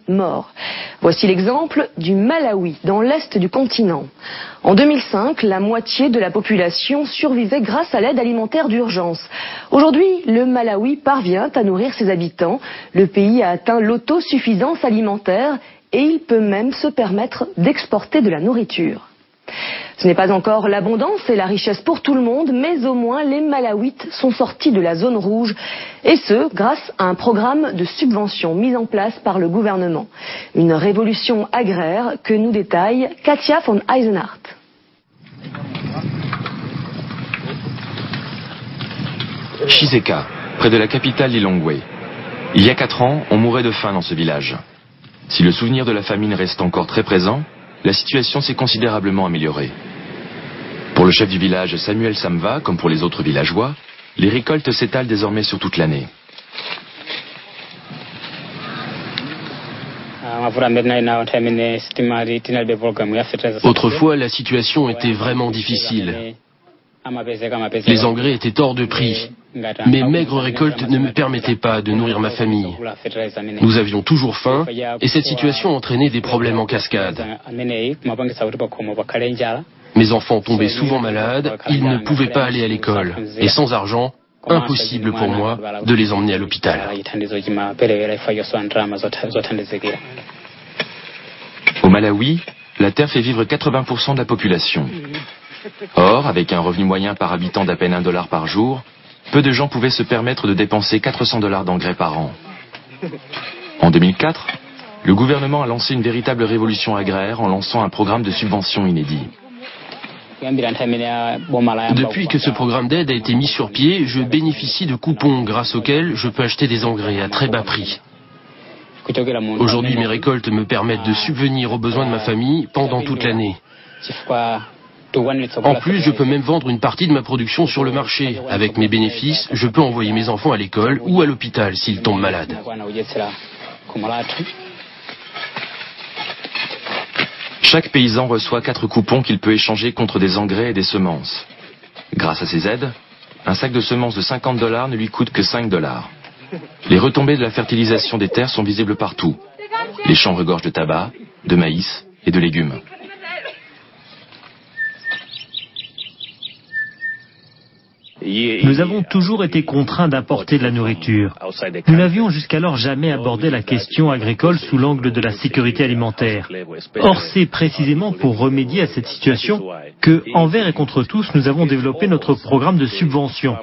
morts. Voici l'exemple du Malawi, dans l'est du continent. En 2005, la moitié de la population survivait grâce à l'aide alimentaire d'urgence. Aujourd'hui, le Malawi parvient à nourrir ses habitants. Le pays a atteint l'autosuffisance alimentaire et il peut même se permettre d'exporter de la nourriture. Ce n'est pas encore l'abondance et la richesse pour tout le monde, mais au moins les Malawites sont sortis de la zone rouge, et ce, grâce à un programme de subvention mis en place par le gouvernement. Une révolution agraire que nous détaille Katia von Eisenhardt. Chiseka, près de la capitale Lilongwe. Il y a 4 ans, on mourait de faim dans ce village. Si le souvenir de la famine reste encore très présent, la situation s'est considérablement améliorée. Pour le chef du village Samuel Samva, comme pour les autres villageois, les récoltes s'étalent désormais sur toute l'année. Autrefois, la situation était vraiment difficile. Les engrais étaient hors de prix. Mes maigres récoltes ne me permettaient pas de nourrir ma famille. Nous avions toujours faim et cette situation entraînait des problèmes en cascade. Mes enfants tombaient souvent malades, ils ne pouvaient pas aller à l'école. Et sans argent, impossible pour moi de les emmener à l'hôpital. Au Malawi, la terre fait vivre 80% de la population. Or, avec un revenu moyen par habitant d'à peine $1 par jour, peu de gens pouvaient se permettre de dépenser $400 d'engrais par an. En 2004, le gouvernement a lancé une véritable révolution agraire en lançant un programme de subvention inédit. Depuis que ce programme d'aide a été mis sur pied, je bénéficie de coupons grâce auxquels je peux acheter des engrais à très bas prix. Aujourd'hui, mes récoltes me permettent de subvenir aux besoins de ma famille pendant toute l'année. En plus, je peux même vendre une partie de ma production sur le marché. Avec mes bénéfices, je peux envoyer mes enfants à l'école ou à l'hôpital s'ils tombent malades. Chaque paysan reçoit 4 coupons qu'il peut échanger contre des engrais et des semences. Grâce à ces aides, un sac de semences de $50 ne lui coûte que $5. Les retombées de la fertilisation des terres sont visibles partout. Les champs regorgent de tabac, de maïs et de légumes. Nous avons toujours été contraints d'importer de la nourriture. Nous n'avions jusqu'alors jamais abordé la question agricole sous l'angle de la sécurité alimentaire. Or, c'est précisément pour remédier à cette situation que, envers et contre tous, nous avons développé notre programme de subvention.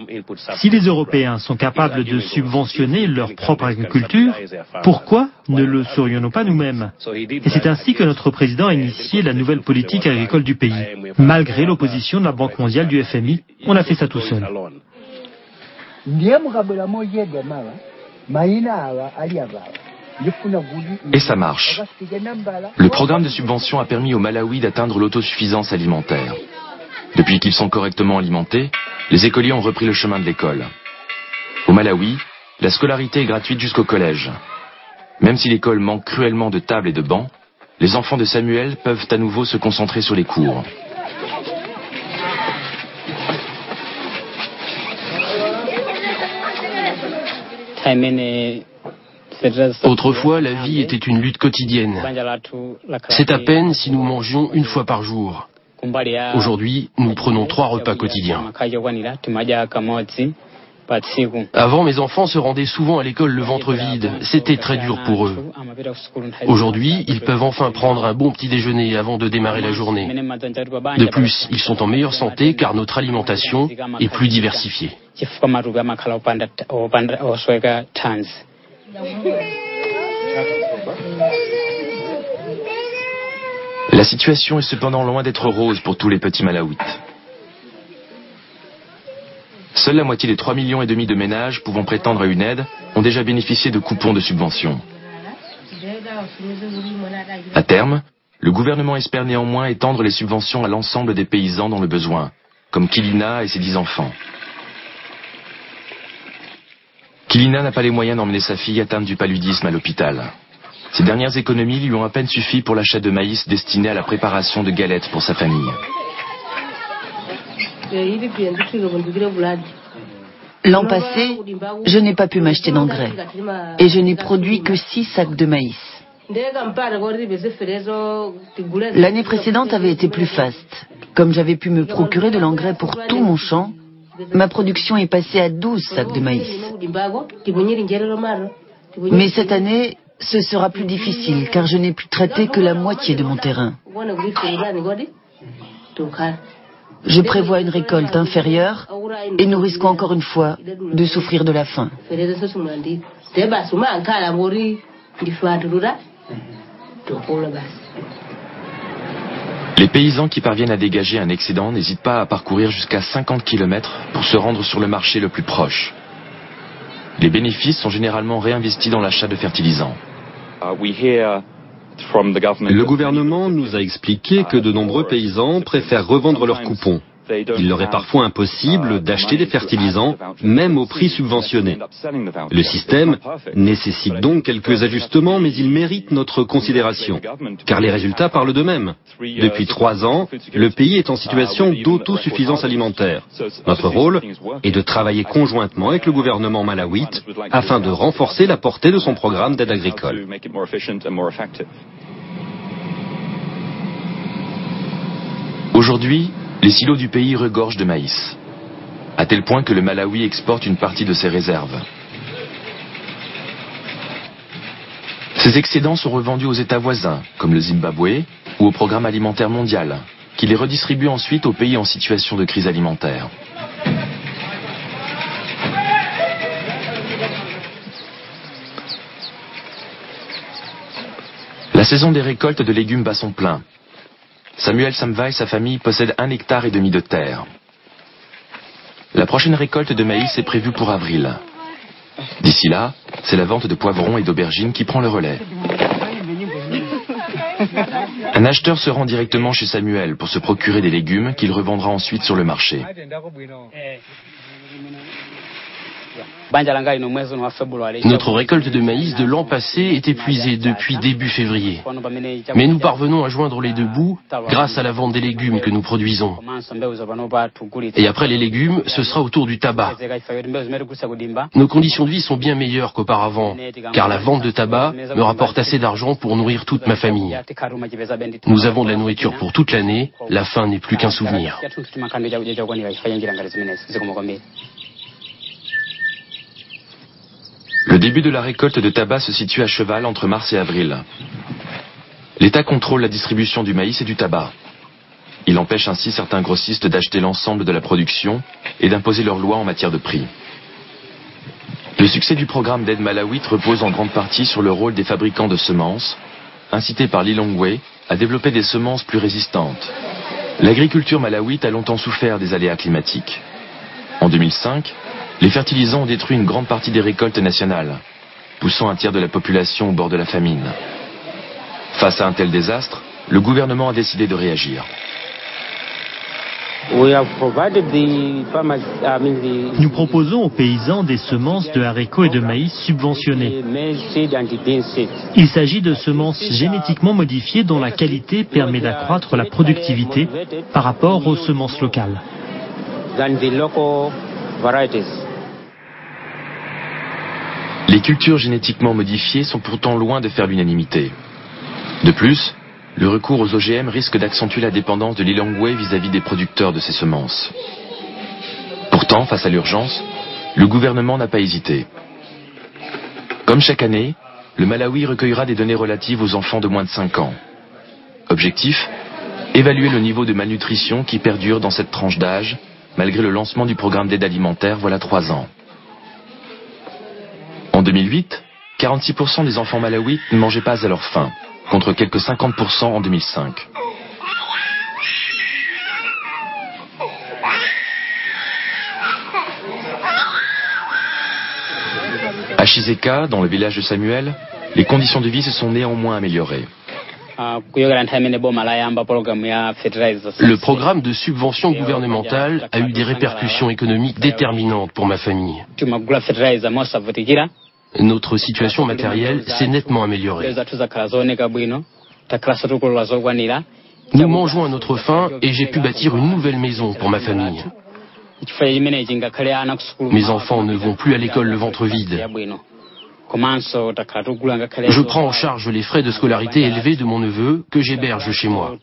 Si les Européens sont capables de subventionner leur propre agriculture, pourquoi ne le serions-nous pas nous-mêmes? Et c'est ainsi que notre président a initié la nouvelle politique agricole du pays. Malgré l'opposition de la Banque mondiale, du FMI, on a fait ça tout seul. Et ça marche. Le programme de subvention a permis au Malawi d'atteindre l'autosuffisance alimentaire. Depuis qu'ils sont correctement alimentés, les écoliers ont repris le chemin de l'école. Au Malawi, la scolarité est gratuite jusqu'au collège. Même si l'école manque cruellement de tables et de bancs, les enfants de Samuel peuvent à nouveau se concentrer sur les cours. Autrefois, la vie était une lutte quotidienne. C'est à peine si nous mangions une fois par jour. Aujourd'hui, nous prenons 3 repas quotidiens. Avant, mes enfants se rendaient souvent à l'école le ventre vide. C'était très dur pour eux. Aujourd'hui, ils peuvent enfin prendre un bon petit déjeuner avant de démarrer la journée. De plus, ils sont en meilleure santé car notre alimentation est plus diversifiée. La situation est cependant loin d'être rose pour tous les petits Malawites. Seule la moitié des 3,5 millions de ménages pouvant prétendre à une aide ont déjà bénéficié de coupons de subvention. À terme, le gouvernement espère néanmoins étendre les subventions à l'ensemble des paysans dans le besoin, comme Kilina et ses 10 enfants. Kilina n'a pas les moyens d'emmener sa fille atteinte du paludisme à l'hôpital. Ses dernières économies lui ont à peine suffi pour l'achat de maïs destiné à la préparation de galettes pour sa famille. L'an passé, je n'ai pas pu m'acheter d'engrais et je n'ai produit que 6 sacs de maïs. L'année précédente avait été plus faste. Comme j'avais pu me procurer de l'engrais pour tout mon champ, ma production est passée à 12 sacs de maïs. Mais cette année, ce sera plus difficile car je n'ai pu traiter que la moitié de mon terrain. Je prévois une récolte inférieure et nous risquons encore une fois de souffrir de la faim. Les paysans qui parviennent à dégager un excédent n'hésitent pas à parcourir jusqu'à 50 km pour se rendre sur le marché le plus proche. Les bénéfices sont généralement réinvestis dans l'achat de fertilisants. Le gouvernement nous a expliqué que de nombreux paysans préfèrent revendre leurs coupons. Il leur est parfois impossible d'acheter des fertilisants, même au prix subventionné. Le système nécessite donc quelques ajustements, mais il mérite notre considération, car les résultats parlent d'eux-mêmes. Depuis 3 ans, le pays est en situation d'autosuffisance alimentaire. Notre rôle est de travailler conjointement avec le gouvernement malawite afin de renforcer la portée de son programme d'aide agricole. Aujourd'hui, les silos du pays regorgent de maïs, à tel point que le Malawi exporte une partie de ses réserves. Ces excédents sont revendus aux États voisins, comme le Zimbabwe, ou au Programme alimentaire mondial, qui les redistribue ensuite aux pays en situation de crise alimentaire. La saison des récoltes de légumes bat son plein. Samuel Samva et sa famille possèdent 1,5 hectare de terre. La prochaine récolte de maïs est prévue pour avril. D'ici là, c'est la vente de poivrons et d'aubergines qui prend le relais. Un acheteur se rend directement chez Samuel pour se procurer des légumes qu'il revendra ensuite sur le marché. Notre récolte de maïs de l'an passé est épuisée depuis début février. Mais nous parvenons à joindre les deux bouts grâce à la vente des légumes que nous produisons. Et après les légumes, ce sera au tour du tabac. Nos conditions de vie sont bien meilleures qu'auparavant, car la vente de tabac me rapporte assez d'argent pour nourrir toute ma famille. Nous avons de la nourriture pour toute l'année, la faim n'est plus qu'un souvenir. Le début de la récolte de tabac se situe à cheval entre mars et avril. L'État contrôle la distribution du maïs et du tabac. Il empêche ainsi certains grossistes d'acheter l'ensemble de la production et d'imposer leurs lois en matière de prix. Le succès du programme d'aide malawite repose en grande partie sur le rôle des fabricants de semences, incités par Lilongwe à développer des semences plus résistantes. L'agriculture malawite a longtemps souffert des aléas climatiques. En 2005, les fertilisants ont détruit une grande partie des récoltes nationales, poussant un tiers de la population au bord de la famine. Face à un tel désastre, le gouvernement a décidé de réagir. Nous proposons aux paysans des semences de haricots et de maïs subventionnées. Il s'agit de semences génétiquement modifiées dont la qualité permet d'accroître la productivité par rapport aux semences locales. Les cultures génétiquement modifiées sont pourtant loin de faire l'unanimité. De plus, le recours aux OGM risque d'accentuer la dépendance de Lilongwe vis-à-vis des producteurs de ces semences. Pourtant, face à l'urgence, le gouvernement n'a pas hésité. Comme chaque année, le Malawi recueillera des données relatives aux enfants de moins de 5 ans. Objectif : évaluer le niveau de malnutrition qui perdure dans cette tranche d'âge, malgré le lancement du programme d'aide alimentaire voilà 3 ans. En 2008, 46% des enfants malawites ne mangeaient pas à leur faim, contre quelques 50% en 2005. À Chizeka, dans le village de Samuel, les conditions de vie se sont néanmoins améliorées. Le programme de subvention gouvernementale a eu des répercussions économiques déterminantes pour ma famille. Notre situation matérielle s'est nettement améliorée. Nous mangeons à notre faim et j'ai pu bâtir une nouvelle maison pour ma famille. Mes enfants ne vont plus à l'école le ventre vide. Je prends en charge les frais de scolarité élevés de mon neveu que j'héberge chez moi.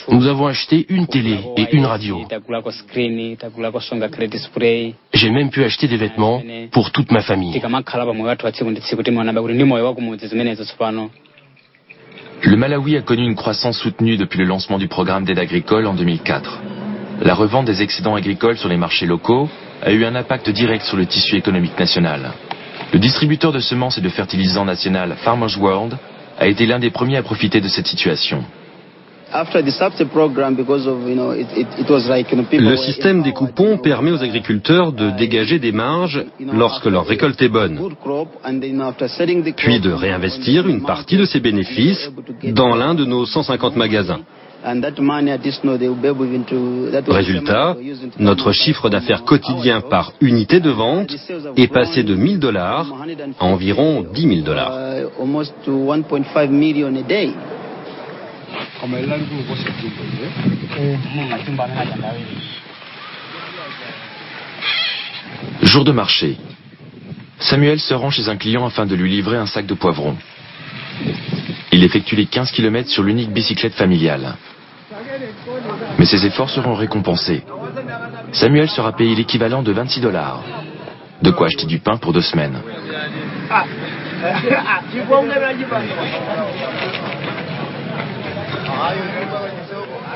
Nous avons acheté une télé et une radio. J'ai même pu acheter des vêtements pour toute ma famille. Le Malawi a connu une croissance soutenue depuis le lancement du programme d'aide agricole en 2004. La revente des excédents agricoles sur les marchés locaux a eu un impact direct sur le tissu économique national. Le distributeur de semences et de fertilisants national Farmers World a été l'un des premiers à profiter de cette situation. Le système des coupons permet aux agriculteurs de dégager des marges lorsque leur récolte est bonne, puis de réinvestir une partie de ces bénéfices dans l'un de nos 150 magasins. Résultat, notre chiffre d'affaires quotidien par unité de vente est passé de $1000 à environ $10 000. Jour de marché. Samuel se rend chez un client afin de lui livrer un sac de poivrons. Il effectue les 15 km sur l'unique bicyclette familiale. Mais ses efforts seront récompensés. Samuel sera payé l'équivalent de $26. De quoi acheter du pain pour 2 semaines.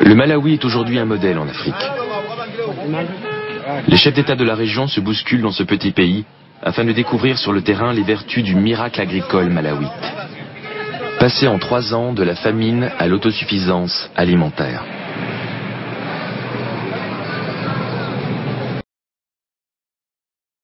Le Malawi est aujourd'hui un modèle en Afrique. Les chefs d'État de la région se bousculent dans ce petit pays afin de découvrir sur le terrain les vertus du miracle agricole malawite. Passer en 3 ans de la famine à l'autosuffisance alimentaire.